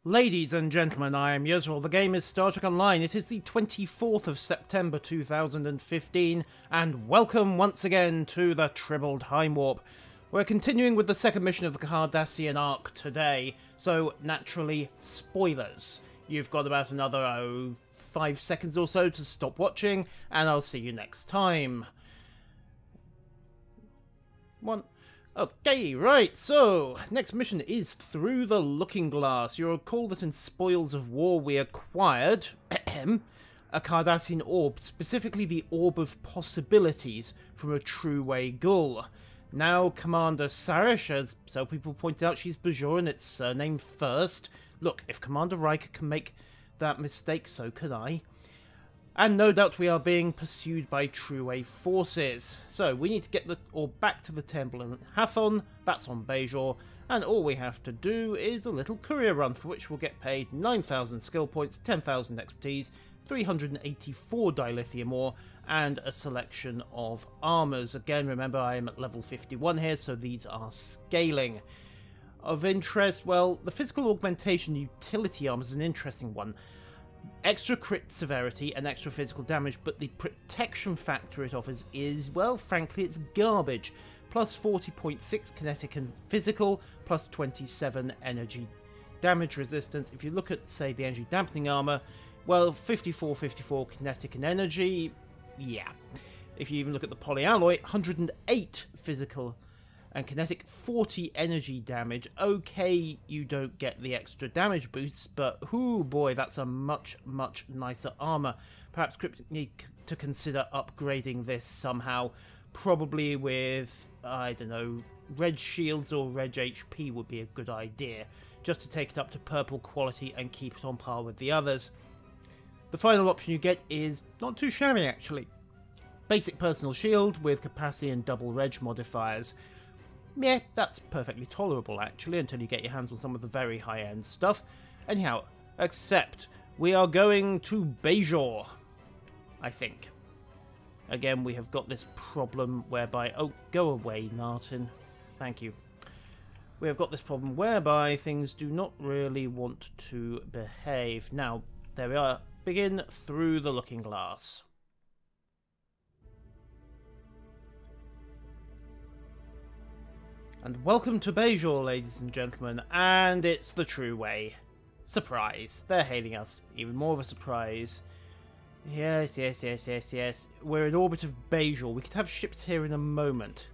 Ladies and gentlemen, I am Yozril. The game is Star Trek Online. It is the 24th of September 2015, and welcome once again to the Tribble Timewarp. We're continuing with the second mission of the Cardassian arc today, so naturally, spoilers. You've got about another 5 seconds or so to stop watching, and I'll see you next time. Okay, right, so, next mission is Through the Looking Glass. You'll recall that in Spoils of War we acquired a Cardassian orb, specifically the Orb of Possibilities from a True-Way Ghoul. Now Commander Sarish, as so people pointed out, she's Bajor and it's surname first. Look, if Commander Riker can make that mistake, so can I. And no doubt we are being pursued by True-Way forces. So we need to get the orb back to the temple in Hathon, that's on Bajor, and all we have to do is a little courier run for which we'll get paid 9,000 skill points, 10,000 expertise, 384 dilithium ore, and a selection of armors. Again, remember I am at level 51 here, so these are scaling. Of interest, well, the physical augmentation utility armor is an interesting one. Extra crit severity and extra physical damage, but the protection factor it offers is, well, frankly, it's garbage. Plus 40.6 kinetic and physical, plus 27 energy damage resistance. If you look at, say, the energy dampening armor, well, 54 kinetic and energy, yeah. If you even look at the polyalloy, 108 physical and kinetic, 40 energy damage. Okay, you don't get the extra damage boosts, but oh boy, that's a much nicer armor. Perhaps Cryptic need to consider upgrading this somehow, probably with, I don't know, red shields or red HP would be a good idea, just to take it up to purple quality and keep it on par with the others. The final option you get is not too shabby actually. Basic personal shield with capacity and double reg modifiers. Yeah, that's perfectly tolerable actually, until you get your hands on some of the very high-end stuff. Anyhow, except we are going to Bajor, I think. Again, we have got this problem whereby... Oh, go away, Martin. Thank you. We have got this problem whereby things do not really want to behave. Now, there we are. Begin Through the Looking Glass. And welcome to Bajor, ladies and gentlemen, and it's the True-Way. Surprise, they're hailing us. Even more of a surprise. Yes. We're in orbit of Bajor. We could have ships here in a moment.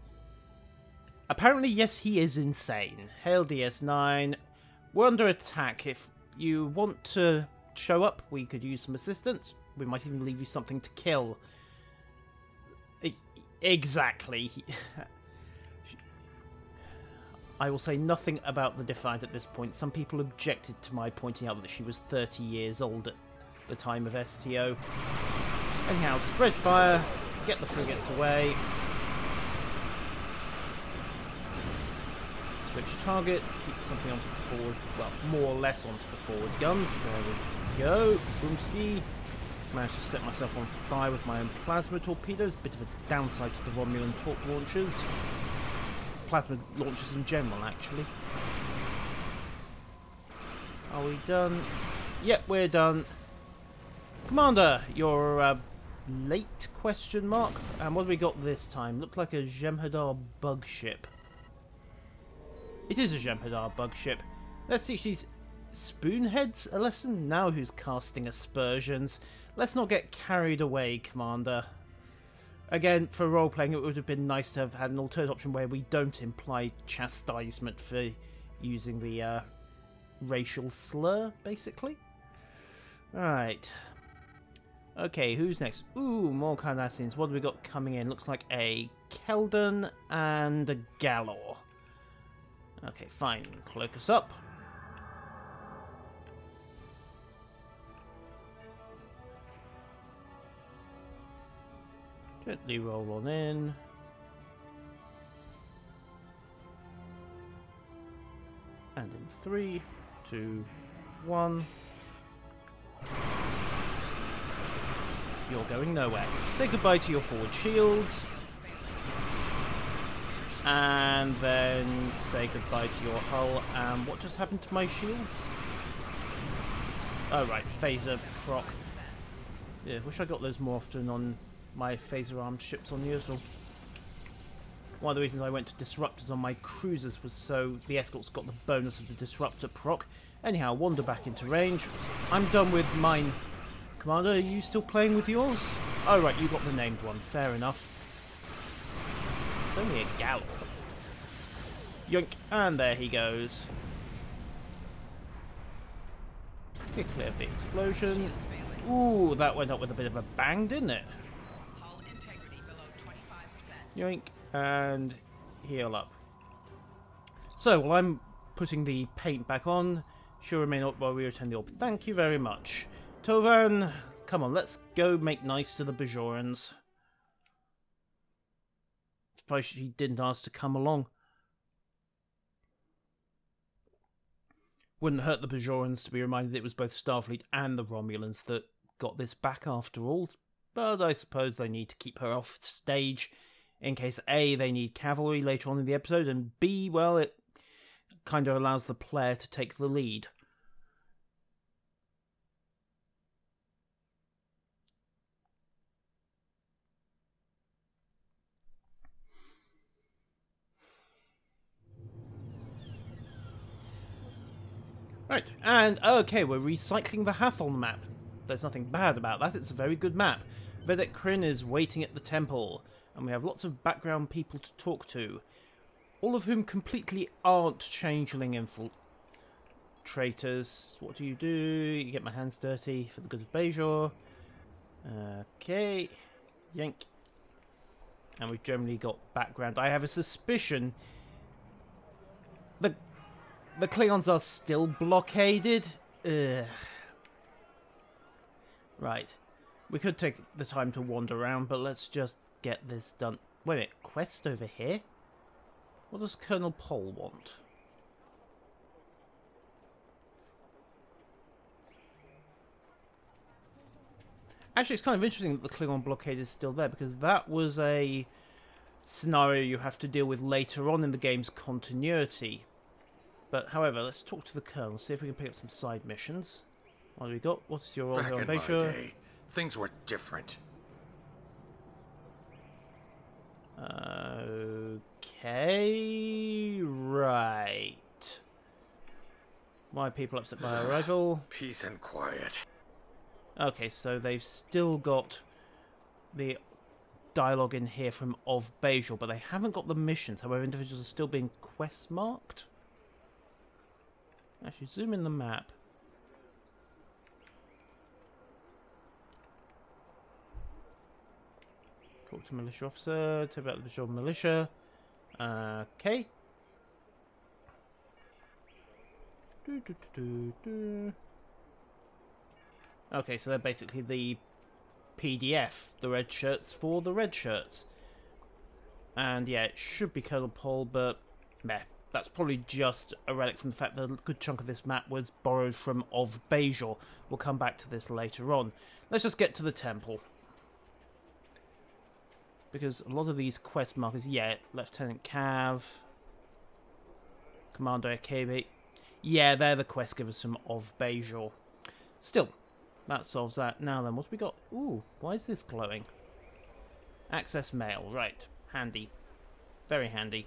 Apparently, yes, he is insane. Hail DS9. We're under attack. If you want to show up, we could use some assistance. We might even leave you something to kill. Exactly. I will say nothing about the Defiant at this point. Some people objected to my pointing out that she was 30 years old at the time of STO. Anyhow, spread fire, get the frigates away. Switch target, keep something onto the forward, well, more or less onto the forward guns. There we go, boomski. Managed to set myself on fire with my own plasma torpedoes. Bit of a downside to the Romulan torp launchers. Plasma launchers in general, actually. Are we done? Yep, we're done. Commander, you're late, question mark? And what have we got this time? Looks like a Jem'Hadar bug ship. It is a Jem'Hadar bug ship. Let's teach these spoonheads a lesson. Now who's casting aspersions? Let's not get carried away, Commander. Again, for role-playing, it would have been nice to have had an alternate option where we don't imply chastisement for using the racial slur, basically. Alright. Okay, who's next? Ooh, more Cardassians. What have we got coming in? Looks like a Keldon and a Galor. Okay, fine. Cloak us up. Gently roll on in. And in 3, 2, 1. You're going nowhere. Say goodbye to your forward shields. And then say goodbye to your hull. And what just happened to my shields? Oh right, phaser proc. Yeah, wish I got those more often on my phaser armed ships on usual. One of the reasons I went to disruptors on my cruisers was so the escorts got the bonus of the disruptor proc. Anyhow, wander back into range. I'm done with mine. Commander, are you still playing with yours? Oh right, you got the named one. Fair enough. It's only a gallop. Yoink, and there he goes. Let's get clear of the explosion. Ooh, that went up with a bit of a bang, didn't it? Yoink, and heal up. So, while I'm putting the paint back on, sure remain up while we return the orb. Thank you very much. Tovan, come on, let's go make nice to the Bajorans. Surprised she didn't ask to come along. Wouldn't hurt the Bajorans to be reminded it was both Starfleet and the Romulans that got this back after all, but I suppose they need to keep her off stage in case A, they need cavalry later on in the episode, and B, well, it kind of allows the player to take the lead. Right, and okay, we're recycling the Hathon map. There's nothing bad about that, it's a very good map. Vedek Kryn is waiting at the temple, and we have lots of background people to talk to, all of whom completely aren't changeling infiltrators. What do? You get my hands dirty for the good of Bajor. Okay, yank. And we've generally got background. I have a suspicion the Klingons are still blockaded. Ugh. Right. We could take the time to wander around, but let's just get this done. Wait a minute, quest over here? What does Colonel Pol want? Actually, it's kind of interesting that the Klingon blockade is still there, because that was a scenario you have to deal with later on in the game's continuity. But, however, let's talk to the Colonel, see if we can pick up some side missions. What have we got? What is your role here on Back in Bajor? my day, things were different. Okay, right. Why are people upset by our arrival? Peace and quiet. Okay, so they've still got the dialogue in here from Of Bajor, but they haven't got the missions. However, individuals are still being quest marked. Actually, zoom in the map. Talk to militia officer. Talk about the Bajor militia. Okay. Okay, so they're basically the PDF, the red shirts for the red shirts. And yeah, it should be Colonel Pol, but meh. That's probably just a relic from the fact that a good chunk of this map was borrowed from Of Bajor. We'll come back to this later on. Let's just get to the temple. Because a lot of these quest markers, yeah, Lieutenant Cav, Commander Akabe, yeah, they're the quest givers from Of Bajor. Still, that solves that. Now then, what have we got? Ooh, why is this glowing? Access mail, right. Handy. Very handy.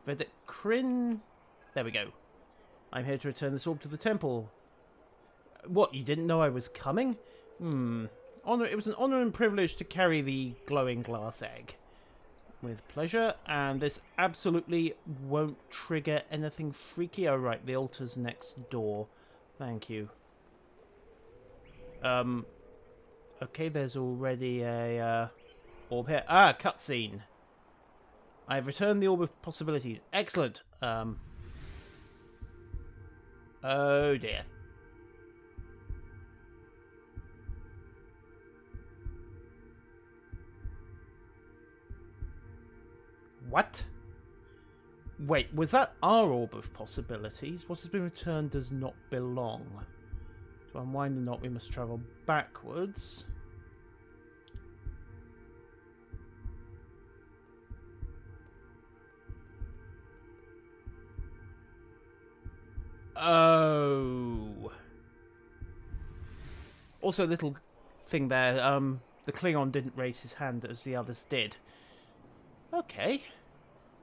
Vedek Kryn. There we go. I'm here to return this orb to the temple. What, you didn't know I was coming? Honor. It was an honor and privilege to carry the glowing glass egg. With pleasure, and this absolutely won't trigger anything freaky. Oh, right, the altar's next door. Thank you. Okay, there's already a orb here. Ah, cutscene. I've returned the orb of possibilities. Excellent. Oh dear. What? Wait, was that our orb of possibilities? What has been returned does not belong. To unwind the knot, we must travel backwards. Oh. Also, little thing there, the Klingon didn't raise his hand as the others did. Okay.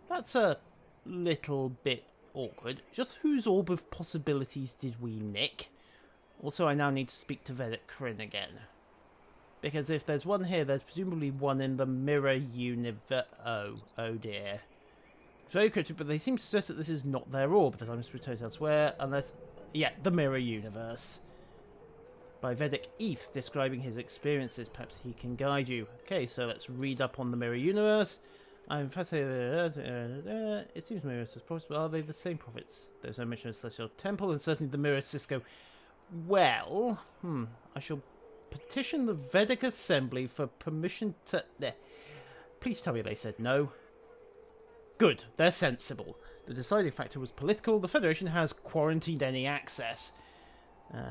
That's a little bit awkward. Just whose orb of possibilities did we nick? Also, I now need to speak to Vedic Kryn again. Because if there's one here, there's presumably one in the mirror universe. Oh dear. It's very cryptic, but they seem to suggest that this is not their orb, that I must return elsewhere, unless... Yeah, the mirror universe. By Vedic Eth, describing his experiences. Perhaps he can guide you. Okay, so let's read up on the mirror universe. I'm fascinated. It seems mirrors as prophets, but are they the same prophets? There's no mention of Celestial Temple, and certainly the mirror Cisco. Well, I shall petition the Vedic Assembly for permission to... Please tell me they said no. Good, they're sensible. The deciding factor was political. The Federation has quarantined any access.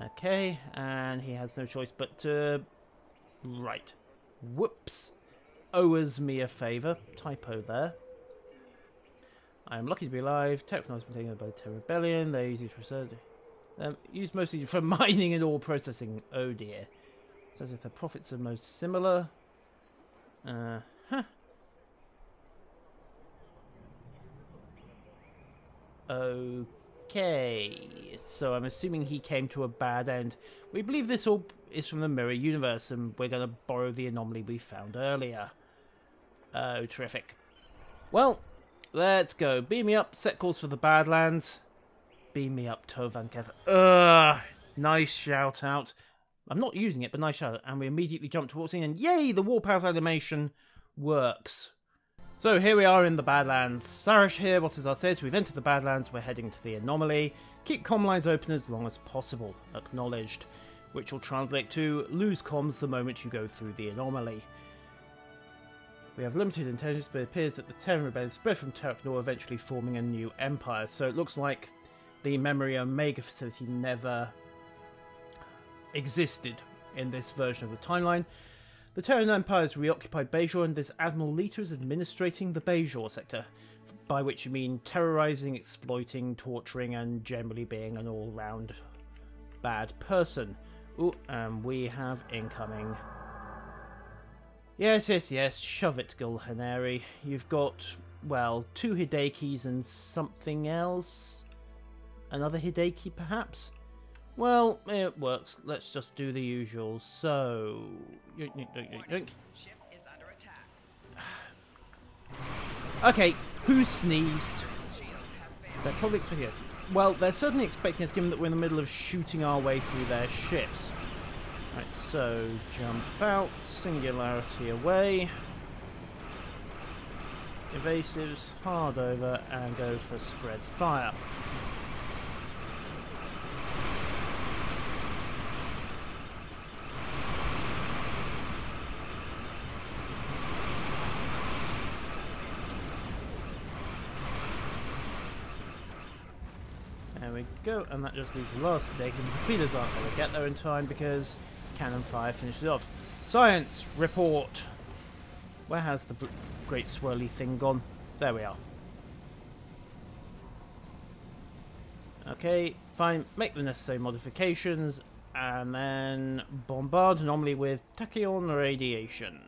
Okay, and he has no choice but to... Right. Whoops. Owes me a favour. Typo there. I am lucky to be alive. Technology has been taken by the Terror Rebellion. They use it for research. Used mostly for mining and ore processing. Oh dear. Says if the profits are most similar. Okay. So I'm assuming he came to a bad end. We believe this orb is from the mirror universe, and we're going to borrow the anomaly we found earlier. Oh, terrific. Well, let's go. Beam me up. Set course for the Badlands. Beam me up, Tovan Kev. Nice shout out. I'm not using it, but nice shout out. And we immediately jump towards it, and yay, the warp out animation works. So here we are in the Badlands. Sarash here, what does our says? We've entered the Badlands, we're heading to the anomaly. Keep comm lines open as long as possible. Acknowledged. Which will translate to lose comms the moment you go through the anomaly. We have limited intelligence, but it appears that the Terran Rebellion spread from Terraknor, eventually forming a new empire. So it looks like the Memory Omega facility never existed in this version of the timeline. The Terran Empire has reoccupied Bajor, and this Admiral Lita is administrating the Bajor sector, by which you mean terrorizing, exploiting, torturing, and generally being an all-round bad person. Ooh, and we have incoming. Yes, shove it, Gulhaneri. You've got, well, 2 Hidekis and something else? Another Hideki, perhaps? Well, it works. Let's just do the usual. So... Yoink, yoink, yoink, yoink. Ship is under attack. Okay, who sneezed? They're probably expecting us. Well, they're certainly expecting us, given that we're in the middle of shooting our way through their ships. Right, so jump out, singularity away. Evasives, hard over, and go for spread fire. There we go, and that just leaves the last today. The torpedoes aren't going to get there in time because cannon fire finished it off. Science report. Where has the great swirly thing gone? There we are. Okay, fine. Make the necessary modifications, and then bombard anomaly with tachyon radiation.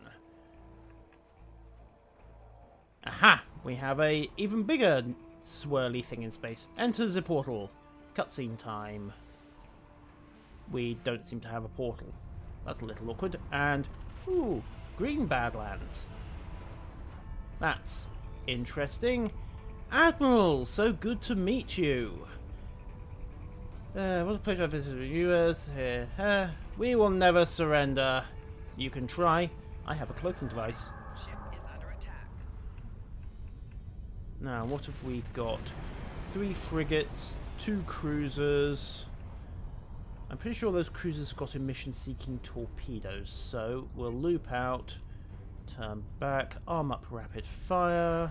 Aha! We have a even bigger swirly thing in space. Enters a portal. Cutscene time. We don't seem to have a portal. That's a little awkward. And, ooh, green Badlands. That's interesting. Admiral, so good to meet you. What a pleasure to visit you here. We will never surrender. You can try. I have a cloaking device. Ship is under attack. Now, what have we got? 3 frigates, 2 cruisers. I'm pretty sure those cruisers have got emission-seeking torpedoes, so we'll loop out, turn back, arm up rapid fire,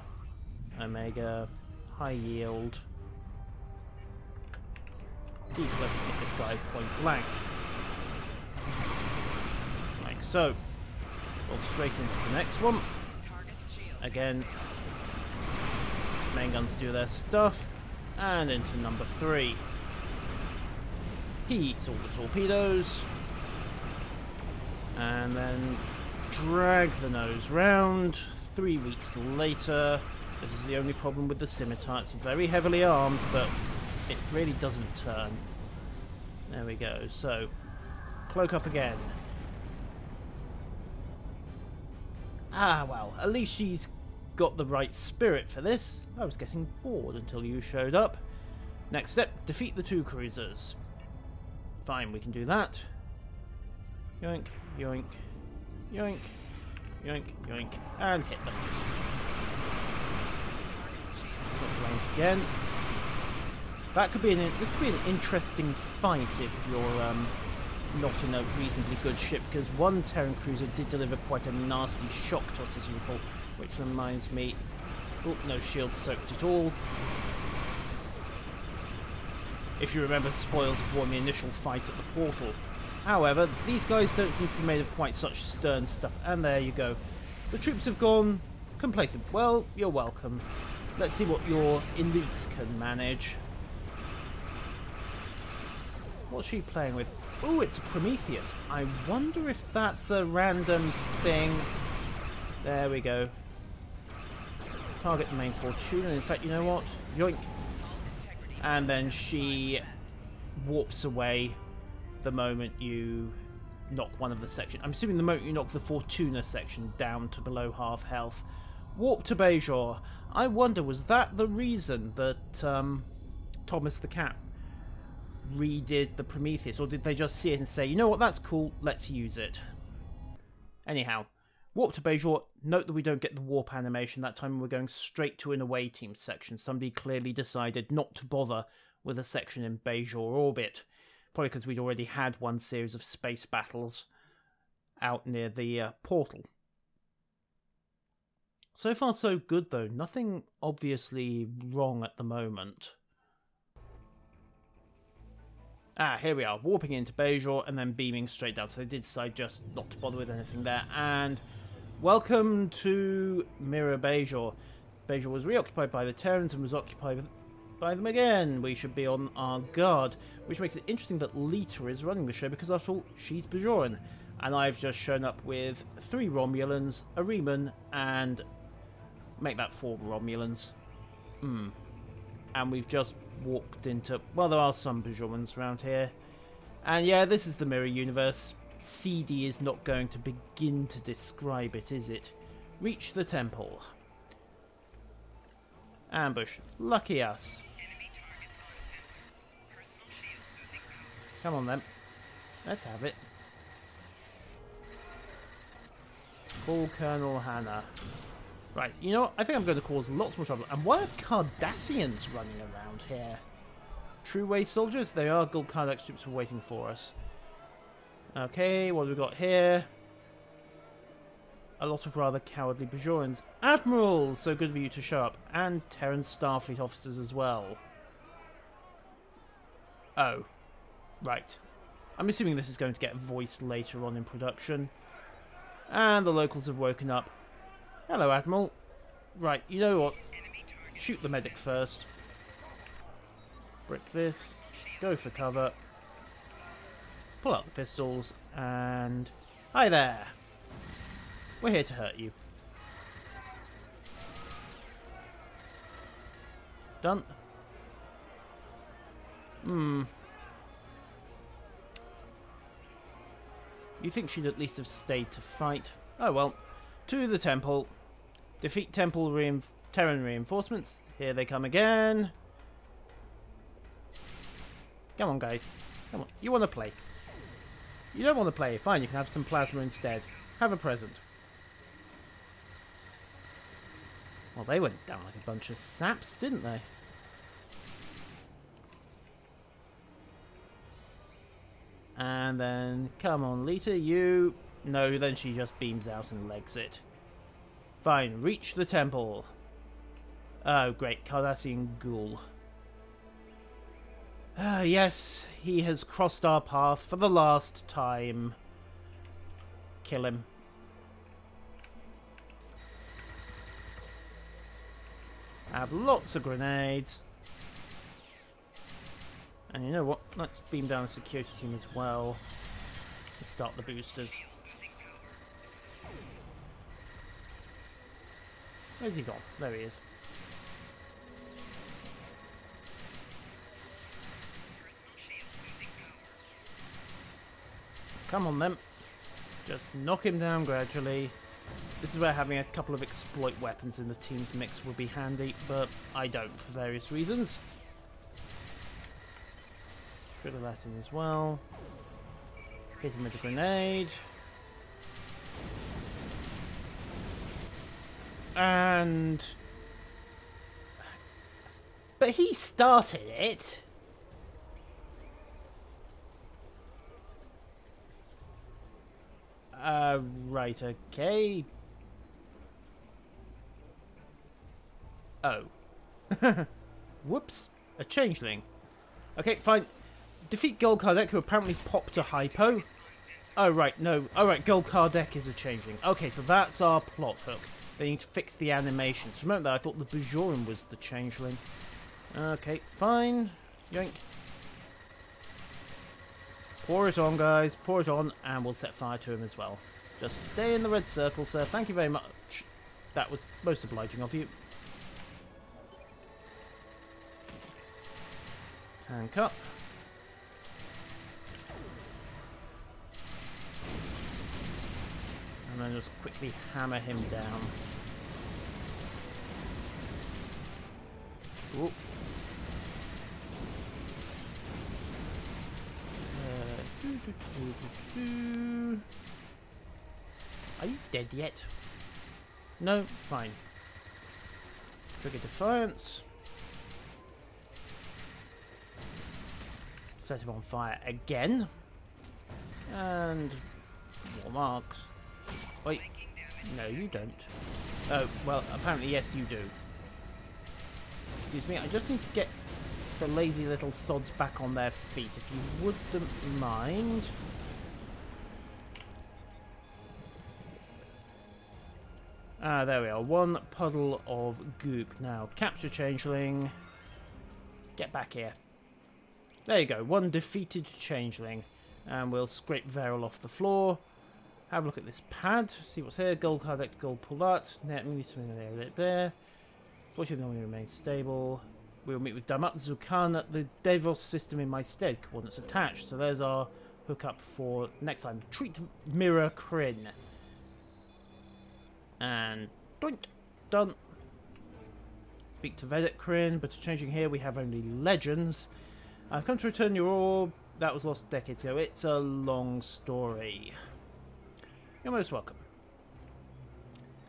Omega, high yield. Please let me hit this guy point blank. Like so. Roll straight into the next one. Again, main guns do their stuff, and into number 3. He eats all the torpedoes. And then drag the nose round. 3 weeks later. This is the only problem with the scimitar. It's very heavily armed, but it really doesn't turn. There we go. So, cloak up again. Ah, well, at least she's got the right spirit for this. I was getting bored until you showed up. Next step, defeat the 2 cruisers. Fine, we can do that. Yoink, yoink, yoink, yoink, yoink, and hit them. Again. This could be an interesting fight if you're not in a reasonably good ship, because one Terran cruiser did deliver quite a nasty shock to us, as you recall, which reminds me... Oh, no shield soaked at all. If you remember the spoils of war in the initial fight at the portal. However, these guys don't seem to be made of quite such stern stuff, and there you go. The troops have gone complacent. Well, you're welcome. Let's see what your elites can manage. What's she playing with? Oh, it's a Prometheus. I wonder if that's a random thing. There we go. Target the main Fortuna. In fact, you know what? Yoink. And then she warps away the moment you knock one of the sections. I'm assuming the moment you knock the Fortuna section down to below half health. Warp to Bajor. I wonder, was that the reason that Thomas the Cat redid the Prometheus, or did they just see it and say, you know what, that's cool, let's use it? Anyhow, warp to Bajor. Note that we don't get the warp animation that time. We're going straight to an away team section. Somebody clearly decided not to bother with a section in Bajor orbit, probably because we'd already had one series of space battles out near the portal. So far so good though, nothing obviously wrong at the moment. Ah, here we are, warping into Bajor and then beaming straight down. So they did decide just not to bother with anything there. And welcome to Mirror Bajor. Bajor was reoccupied by the Terrans and was occupied by them again. We should be on our guard, which makes it interesting that Lita is running the show, because after all, she's Bajoran. And I've just shown up with 3 Romulans, a Reman, and make that 4 Romulans. And we've just walked into... Well, there are some Bajorans around here. And yeah, this is the Mirror Universe. CD is not going to begin to describe it, is it? Reach the temple. Ambush. Lucky us. Come on then. Let's have it. Call Colonel Hannah. Right, you know what? I think I'm going to cause lots more trouble. And why are Cardassians running around here? True Way soldiers? They are. Gul Kardak troops are waiting for us. Okay, what have we got here? A lot of rather cowardly Bajorans. Admirals! So good of you to show up. And Terran Starfleet officers as well. Oh. Right. I'm assuming this is going to get voiced later on in production. And the locals have woken up. Hello, Admiral. Right, you know what? Shoot the medic first. Brick this. Go for cover. Pull out the pistols. And... Hi there. We're here to hurt you. Done. You think she'd at least have stayed to fight? Oh well. To the temple. Defeat temple Terran reinforcements. Here they come again. Come on, guys. Come on. You want to play? You don't want to play? Fine, you can have some plasma instead. Have a present. Well, they went down like a bunch of saps, didn't they? And then, come on, Lita, you... No, then she just beams out and legs it. Fine, reach the temple. Oh, great, Cardassian ghoul. Ah, yes, he has crossed our path for the last time. Kill him. I have lots of grenades. And you know what? Let's beam down a security team as well. Let's start the boosters. Where's he gone? There he is. Come on then. Just knock him down gradually. This is where having a couple of exploit weapons in the team's mix would be handy, but I don't for various reasons. Trigger that in as well. Hit him with a grenade. And... But he started it! Right, okay. Oh. Whoops. A changeling. Okay, fine. Defeat Gul Kardec, who apparently popped a hypo. Oh, right, no. Oh, right, Gul Kardec is a changeling. Okay, so that's our plot hook. They need to fix the animations. Remember that, I thought the Bajoran was the changeling. Okay, fine. Yoink. Pour it on, guys. Pour it on, and we'll set fire to him as well. Just stay in the red circle, sir. Thank you very much. That was most obliging of you. Tank up. And then just quickly hammer him down. Ooh. Are you dead yet? No? Fine. Trigger Defiance. Set him on fire again. And more marks. Wait. No, you don't. Oh, well, apparently yes, you do. Excuse me, I just need to get the lazy little sods back on their feet, if you wouldn't mind. Ah, there we are. One puddle of goop. Now, capture changeling. Get back here. There you go. One defeated changeling. And we'll scrape Veril off the floor. Have a look at this pad. See what's here. Gold Kardec, gold Pulat. Net, maybe something there. Fortunately, no one remains stable. We'll meet with Damat Zukan at the Devos system in my stead. Coordinates attached. So there's our hookup for next time. Treat Mirror Kryn. And doink. Done. Speak to Vedek Kryn, but changing here we have only legends. I've come to return your orb. That was lost decades ago. It's a long story. You're most welcome.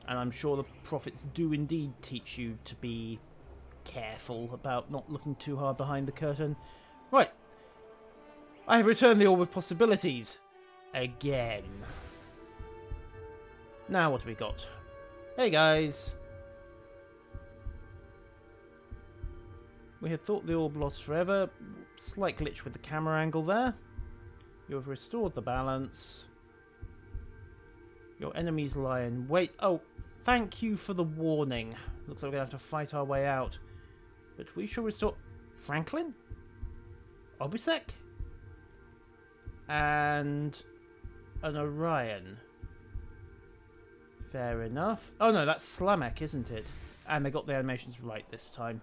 And I'm sure the prophets do indeed teach you to be careful about not looking too hard behind the curtain. Right. I have returned the orb of possibilities. Again. Now what have we got? Hey guys. We had thought the orb lost forever. Slight glitch with the camera angle there. You have restored the balance. Your enemies lie in wait. Oh, thank you for the warning. Looks like we're going to have to fight our way out. But we shall restore... Franklin? Obisek? And... an Orion. Fair enough. Oh no, that's Slamek, isn't it? And they got the animations right this time.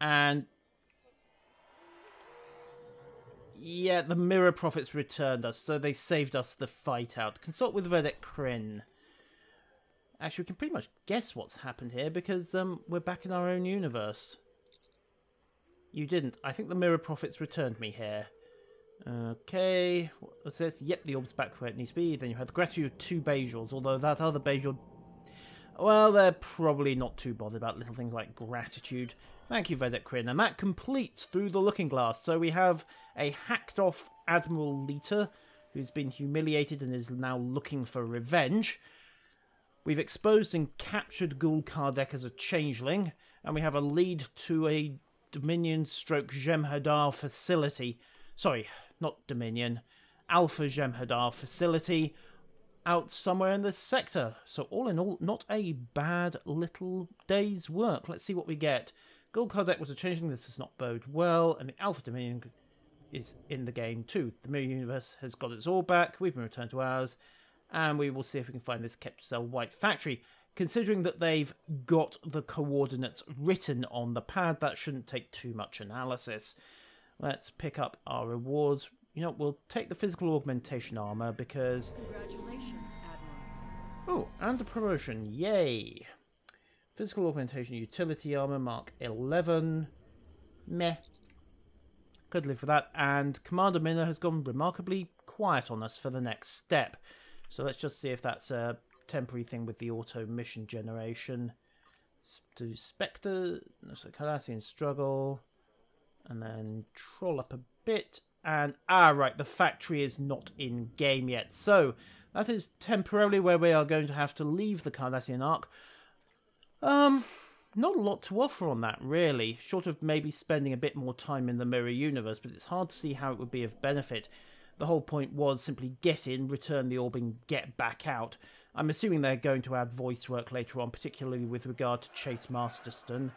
And... yeah, the Mirror Prophets returned us, so they saved us the fight out. Consult with Vedek Kryn. Actually, we can pretty much guess what's happened here, because we're back in our own universe. You didn't. I think the Mirror Prophets returned me here. Okay. What's this? Yep, the orb's back where it needs to be. Then you had the gratitude of 2 Bajors, although that other Bajor... well, they're probably not too bothered about little things like gratitude. Thank you, Vedek Kryn. And that completes Through the Looking Glass. So we have a hacked-off Admiral Lita, who's been humiliated and is now looking for revenge. We've exposed and captured Gul Kardec as a changeling, and we have a lead to a Dominion/Jem'Hadar facility. Sorry, not Dominion. Alpha Jem'Hadar facility out somewhere in this sector. So all in all, not a bad little day's work. Let's see what we get. Gul Kardec was a changeling. This does not bode well. And the Alpha Dominion is in the game too. The mirror universe has got its orb back, we've been returned to ours, and we will see if we can find this Ketracel White factory. Considering that they've got the coordinates written on the pad, that shouldn't take too much analysis. Let's pick up our rewards. You know, we'll take the physical augmentation armor because... Congratulations, Admiral. Oh, and a promotion. Yay! Physical augmentation utility armor, mark 11. Meh. Could live with that. And Commander Minna has gone remarkably quiet on us for the next step. So let's just see if that's a temporary thing with the auto mission generation. Do Spectre, so Cardassian Struggle, and then troll up a bit. And, right, the factory is not in game yet. So that is temporarily where we are going to have to leave the Cardassian arc. Not a lot to offer on that, really, short of maybe spending a bit more time in the mirror universe, but it's hard to see how it would be of benefit. The whole point was simply get in, return the orb, and get back out. I'm assuming they're going to add voice work later on, particularly with regard to Chase Masterston.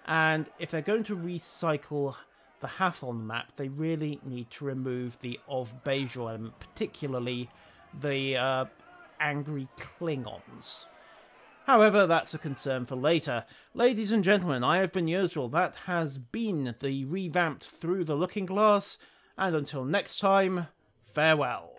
And if they're going to recycle the Hathon map, they really need to remove the of Bajor element, particularly the angry Klingons. However, that's a concern for later. Ladies and gentlemen, I have been Yuzral. That has been the revamped Through the Looking Glass, and until next time, farewell.